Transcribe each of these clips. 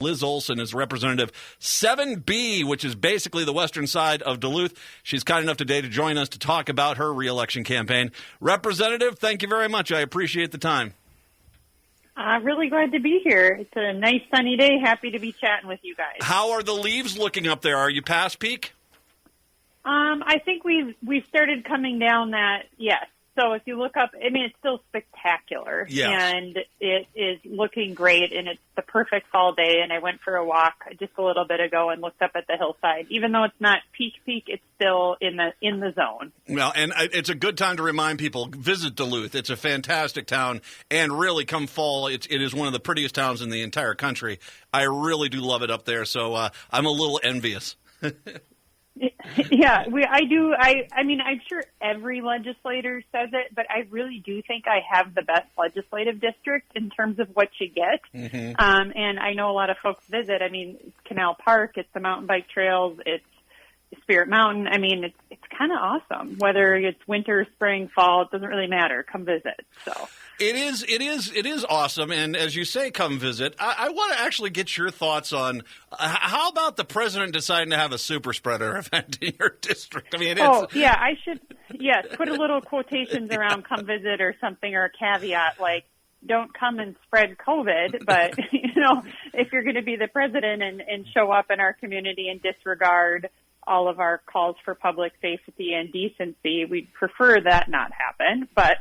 Liz Olson is Representative 7B, which is basically the western side of Duluth. She's kind enough today to join us to talk about her reelection campaign. Representative, thank you very much. I appreciate the time. I'm really glad to be here. It's a nice sunny day. Happy to be chatting with you guys. How are the leaves looking up there? Are you past peak? I think we've started coming down that, yes. So if you look up, I mean, it's still spectacular, yes. And it is looking great, and it's the perfect fall day. And I went for a walk just a little bit ago and looked up at the hillside. Even though it's not peak, it's still in the zone. Well, and it's a good time to remind people, visit Duluth. It's a fantastic town, and really come fall, it is one of the prettiest towns in the entire country. I really do love it up there, so I'm a little envious. Yeah, I do. I mean, I'm sure every legislator says it, but I really do think I have the best legislative district in terms of what you get. Mm-hmm. And I know a lot of folks visit. I mean, it's Canal Park, it's the mountain bike trails, it's Spirit Mountain. I mean, it's kind of awesome. Whether it's winter, spring, fall, it doesn't really matter. Come visit. So. It is awesome, and as you say, come visit. I want to actually get your thoughts on how about the president deciding to have a super spreader event in your district? I mean, I should, yes, put a little quotations around come visit or something, or a caveat like don't come and spread COVID, but, if you're going to be the president and show up in our community and disregard all of our calls for public safety and decency, we'd prefer that not happen. But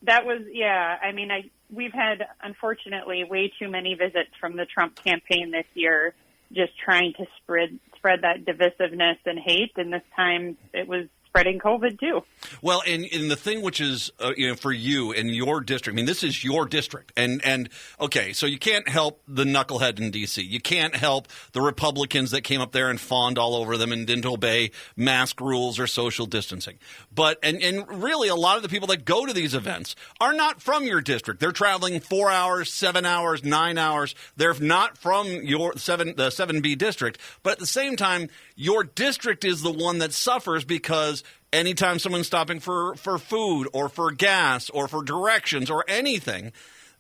that was, I mean, we've had, unfortunately, way too many visits from the Trump campaign this year, just trying to spread that divisiveness and hate. And this time it was spreading COVID too. Well, and the thing which is, for you and your district, I mean, this is your district. And okay, so you can't help the knucklehead in D.C. You can't help the Republicans that came up there and fawned all over them and didn't obey mask rules or social distancing. But, and really a lot of the people that go to these events are not from your district. They're traveling 4 hours, 7 hours, 9 hours. They're not from the 7B district. But at the same time, your district is the one that suffers because anytime someone's stopping for food or for gas or for directions or anything,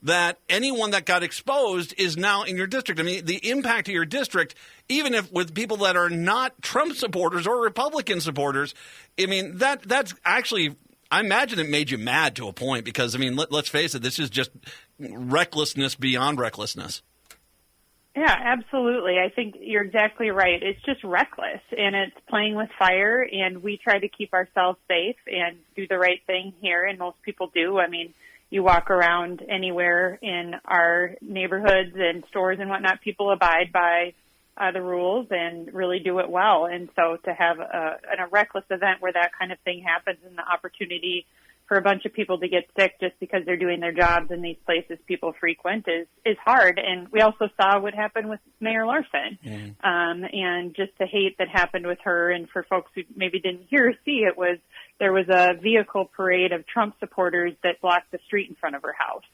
that anyone that got exposed is now in your district. I mean, the impact of your district, even if with people that are not Trump supporters or Republican supporters, I mean, that's actually, I imagine it made you mad to a point because, I mean, let's face it, this is just recklessness beyond recklessness. Yeah, absolutely. I think you're exactly right. It's just reckless, and it's playing with fire, and we try to keep ourselves safe and do the right thing here, and most people do. I mean, you walk around anywhere in our neighborhoods and stores and whatnot, people abide by the rules and really do it well. And so to have a reckless event where that kind of thing happens and the opportunity for a bunch of people to get sick just because they're doing their jobs in these places people frequent is hard. And we also saw what happened with Mayor Larson, and just the hate that happened with her. And for folks who maybe didn't hear or see, there was a vehicle parade of Trump supporters that blocked the street in front of her house.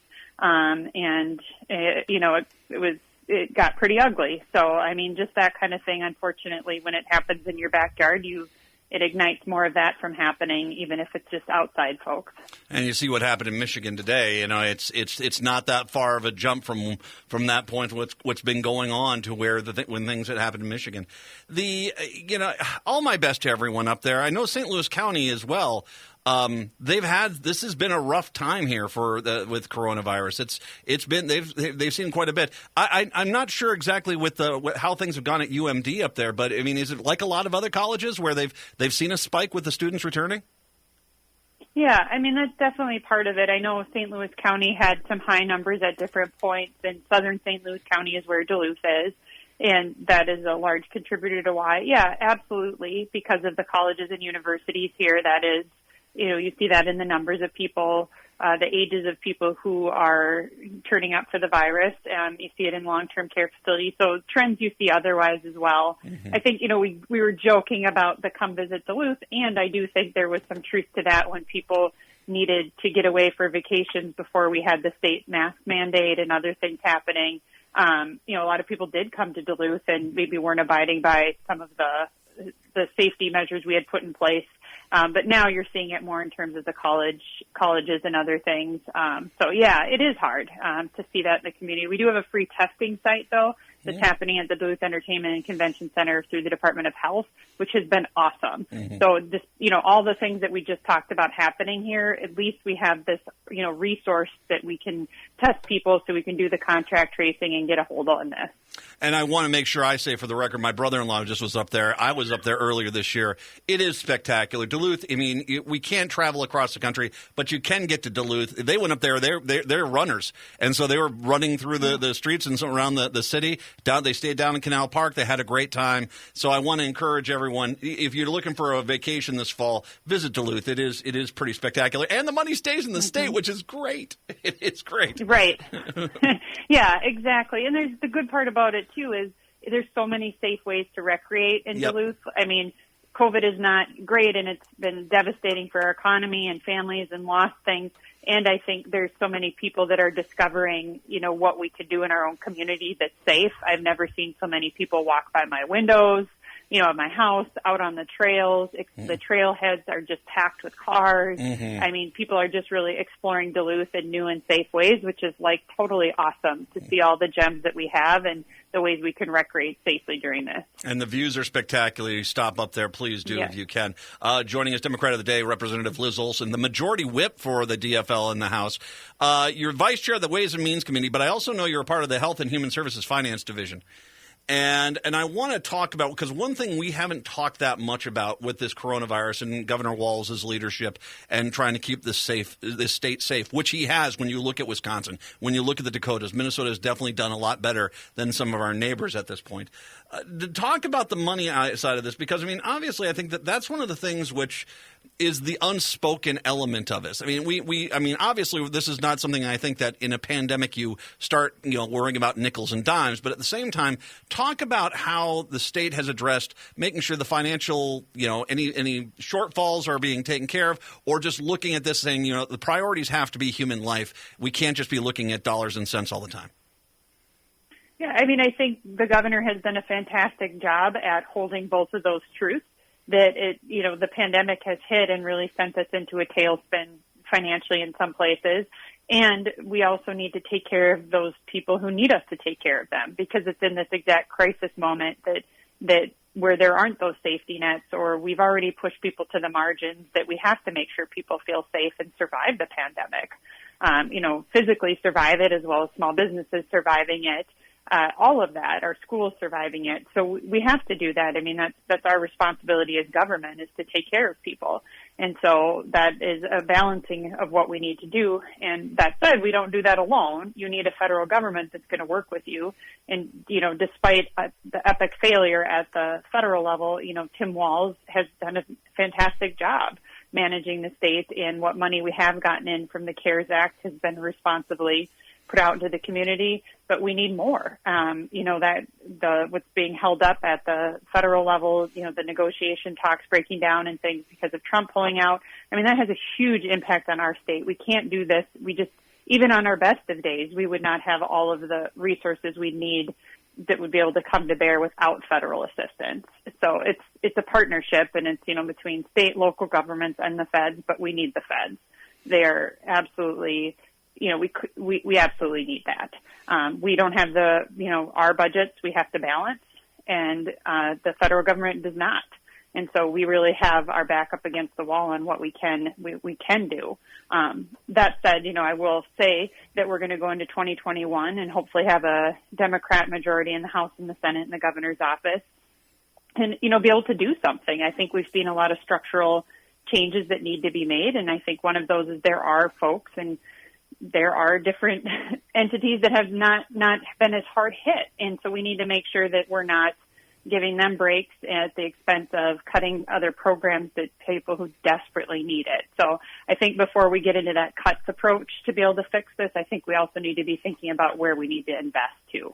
It got pretty ugly. So, I mean, just that kind of thing, unfortunately, when it happens in your backyard, it ignites more of that from happening, even if it's just outside folks. And you see what happened in Michigan today. It's not that far of a jump from that point what's been going on to where when things had happened in Michigan. All my best to everyone up there. I know St. Louis County as well. This has been a rough time here with coronavirus. They've seen quite a bit. I'm not sure exactly with how things have gone at UMD up there, but I mean, is it like a lot of other colleges where they've seen a spike with the students returning? Yeah, I mean, that's definitely part of it. I know St. Louis County had some high numbers at different points, and southern St. Louis County is where Duluth is. And that is a large contributor to why. Yeah, absolutely. Because of the colleges and universities here, that is, you see that in the numbers of people, the ages of people who are turning up for the virus. You see it in long-term care facilities. So trends you see otherwise as well. Mm-hmm. I think, we were joking about the come visit Duluth, and I do think there was some truth to that when people needed to get away for vacations before we had the state mask mandate and other things happening. A lot of people did come to Duluth and maybe weren't abiding by some of the safety measures we had put in place. But now you're seeing it more in terms of the colleges and other things. So yeah, it is hard to see that in the community. We do have a free testing site though that's happening at the Duluth Entertainment and Convention Center through the Department of Health, which has been awesome. So just, all the things that we just talked about happening here, at least we have this, resource that we can test people so we can do the contact tracing and get a hold on this. And I want to make sure I say for the record, my brother-in-law just was up there. I was up there earlier this year. It is spectacular. Duluth, I mean, we can't travel across the country, but you can get to Duluth. They went up there. They're runners. And so they were running through the streets and around the city. They stayed down in Canal Park. They had a great time. So I want to encourage everyone, if you're looking for a vacation this fall, visit Duluth. It is pretty spectacular. And the money stays in the state, which is great. It's great. Right. Yeah, exactly. And there's the good part about it, too, is there's so many safe ways to recreate in Duluth. I mean, COVID is not great, and it's been devastating for our economy and families and lost things. And I think there's so many people that are discovering, what we could do in our own community that's safe. I've never seen so many people walk by my windows, at my house, out on the trails. The trailheads are just packed with cars. I mean, people are just really exploring Duluth in new and safe ways, which is totally awesome to see all the gems that we have and the ways we can recreate safely during this. And the views are spectacular. You stop up there, please do if you can. Joining us, Democrat of the Day, Representative Liz Olson, the majority whip for the DFL in the House. You're vice chair of the Ways and Means Committee, but I also know you're a part of the Health and Human Services Finance Division. And I want to talk about, because one thing we haven't talked that much about with this coronavirus and Governor Walz's leadership and trying to keep this state safe, which he has when you look at Wisconsin, when you look at the Dakotas. Minnesota has definitely done a lot better than some of our neighbors at this point. To talk about the money side of this, because, obviously I think that's one of the things which is the unspoken element of this. Obviously this is not something I think that in a pandemic you start, worrying about nickels and dimes, but at the same time, talk about how the state has addressed making sure the financial, any shortfalls are being taken care of, or just looking at this saying, the priorities have to be human life. We can't just be looking at dollars and cents all the time. Yeah, I think the governor has done a fantastic job at holding both of those truths, that the pandemic has hit and really sent us into a tailspin financially in some places. And we also need to take care of those people who need us to take care of them, because it's in this exact crisis moment that where there aren't those safety nets, or we've already pushed people to the margins, that we have to make sure people feel safe and survive the pandemic. Physically survive it, as well as small businesses surviving it. All of that, our schools surviving it. So we have to do that. That's our responsibility as government, is to take care of people. And so that is a balancing of what we need to do. And that said, we don't do that alone. You need a federal government that's going to work with you. And, despite the epic failure at the federal level, Tim Walz has done a fantastic job managing the state, and what money we have gotten in from the CARES Act has been responsibly put out into the community, but we need more. What's being held up at the federal level, the negotiation talks breaking down and things because of Trump pulling out. That has a huge impact on our state. We can't do this. Even on our best of days, we would not have all of the resources we need that would be able to come to bear without federal assistance. So it's a partnership, and it's, between state, local governments and the feds, but we need the feds. They're absolutely, we absolutely need that. We don't have our budgets we have to balance, and the federal government does not. And so we really have our back up against the wall on what we can do. That said, I will say that we're going to go into 2021 and hopefully have a Democrat majority in the House and the Senate and the governor's office, and, be able to do something. I think we've seen a lot of structural changes that need to be made, and I think one of those is there are folks and there are different entities that have not been as hard hit. And so we need to make sure that we're not giving them breaks at the expense of cutting other programs that people who desperately need it. So I think before we get into that cuts approach to be able to fix this, I think we also need to be thinking about where we need to invest too.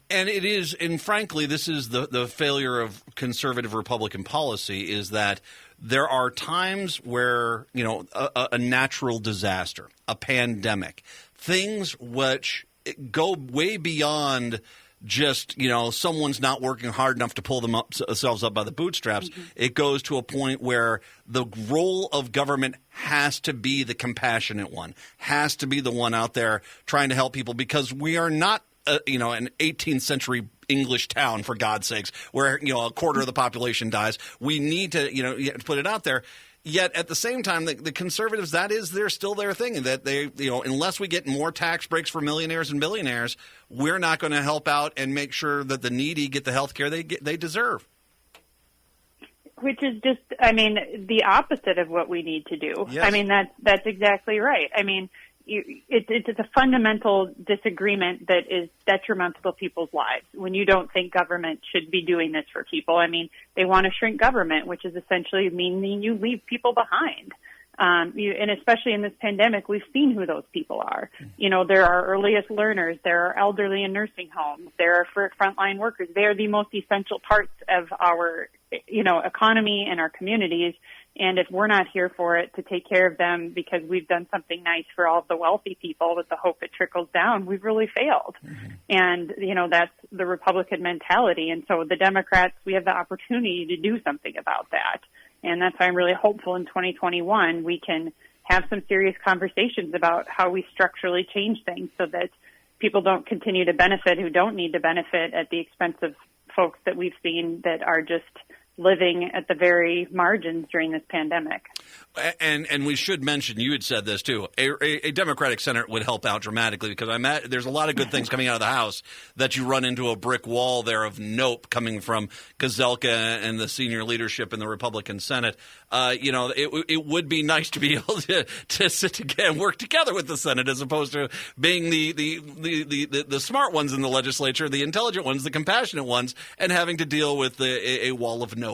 And it is, and frankly, this is the failure of conservative Republican policy, is that there are times where, a natural disaster, a pandemic, things which go way beyond just, someone's not working hard enough to pull themselves up by the bootstraps. Mm-hmm. It goes to a point where the role of government has to be the compassionate one, has to be the one out there trying to help people, because we are not an 18th century English town, for God's sakes, where, a quarter of the population dies. We need to, you have to put it out there. Yet at the same time, the conservatives, they're still their thing, and that they, unless we get more tax breaks for millionaires and billionaires, we're not going to help out and make sure that the needy get the health care they deserve. Which is just, the opposite of what we need to do. Yes. That's exactly right. It's a fundamental disagreement that is detrimental to people's lives when you don't think government should be doing this for people. They want to shrink government, which is essentially meaning you leave people behind. And especially in this pandemic, we've seen who those people are. There are earliest learners, there are elderly in nursing homes, there are frontline workers. They are the most essential parts of our, economy and our communities. And if we're not here for it to take care of them because we've done something nice for all of the wealthy people with the hope it trickles down, we've really failed. Mm-hmm. And, that's the Republican mentality. And so the Democrats, we have the opportunity to do something about that. And that's why I'm really hopeful in 2021 we can have some serious conversations about how we structurally change things so that people don't continue to benefit who don't need to benefit at the expense of folks that we've seen that are just living at the very margins during this pandemic. And we should mention, you had said this too, a Democratic Senate would help out dramatically, because there's a lot of good things coming out of the House that you run into a brick wall there of nope coming from Kozelka and the senior leadership in the Republican Senate. It would be nice to be able to sit together and work together with the Senate, as opposed to being the smart ones in the legislature, the intelligent ones, the compassionate ones, and having to deal with a wall of nope.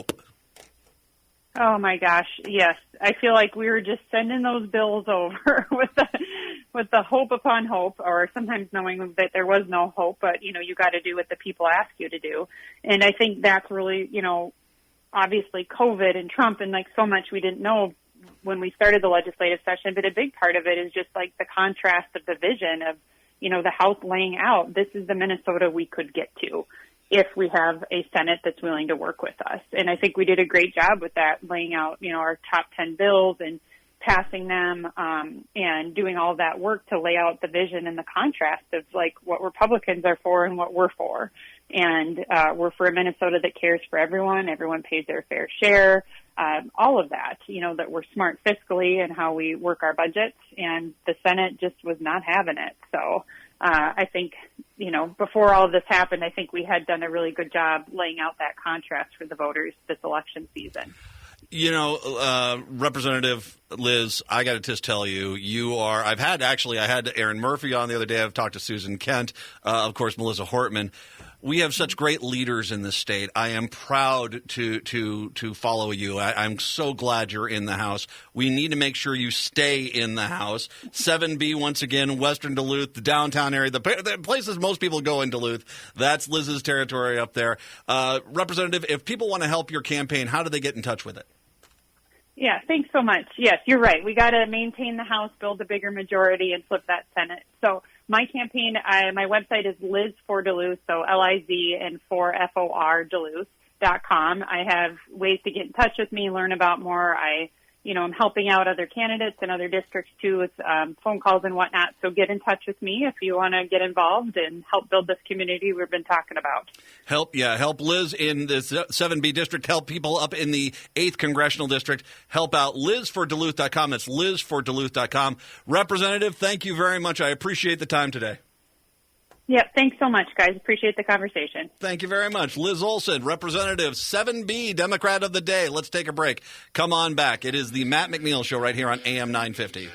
Oh my gosh, yes. I feel like we were just sending those bills over with the hope upon hope, or sometimes knowing that there was no hope, but you got to do what the people ask you to do. And I think that's really, obviously COVID and Trump and so much we didn't know when we started the legislative session, but a big part of it is just the contrast of the vision of, the House laying out, this is the Minnesota we could get to if we have a Senate that's willing to work with us. And I think we did a great job with that, laying out, our top 10 bills and passing them, and doing all that work to lay out the vision and the contrast of what Republicans are for and what we're for. And we're for a Minnesota that cares for everyone. Everyone pays their fair share. All of that, that we're smart fiscally and how we work our budgets. And the Senate just was not having it. So I think, before all of this happened, I think we had done a really good job laying out that contrast for the voters this election season. Representative Liz, I got to just tell you are. I had Aaron Murphy on the other day. I've talked to Susan Kent, of course, Melissa Hortman. We have such great leaders in this state. I am proud to follow you. I'm so glad you're in the House. We need to make sure you stay in the House. 7B, once again, Western Duluth, the downtown area, the places most people go in Duluth. That's Liz's territory up there. Representative, if people want to help your campaign, how do they get in touch with it? Yeah, thanks so much. Yes, you're right. We got to maintain the House, build a bigger majority, and flip that Senate. So my campaign, my website is Liz for Duluth, so Liz and for Duluth.com. I have ways to get in touch with me, learn about more. I'm helping out other candidates in other districts too with phone calls and whatnot. So get in touch with me if you want to get involved and help build this community we've been talking about. Help Liz in the 7B district. Help people up in the 8th Congressional District. Help out LizForDuluth.com. That's LizForDuluth.com. Representative, thank you very much. I appreciate the time today. Yeah, thanks so much, guys. Appreciate the conversation. Thank you very much. Liz Olson, Representative 7B, Democrat of the Day. Let's take a break. Come on back. It is the Matt McNeil Show right here on AM 950.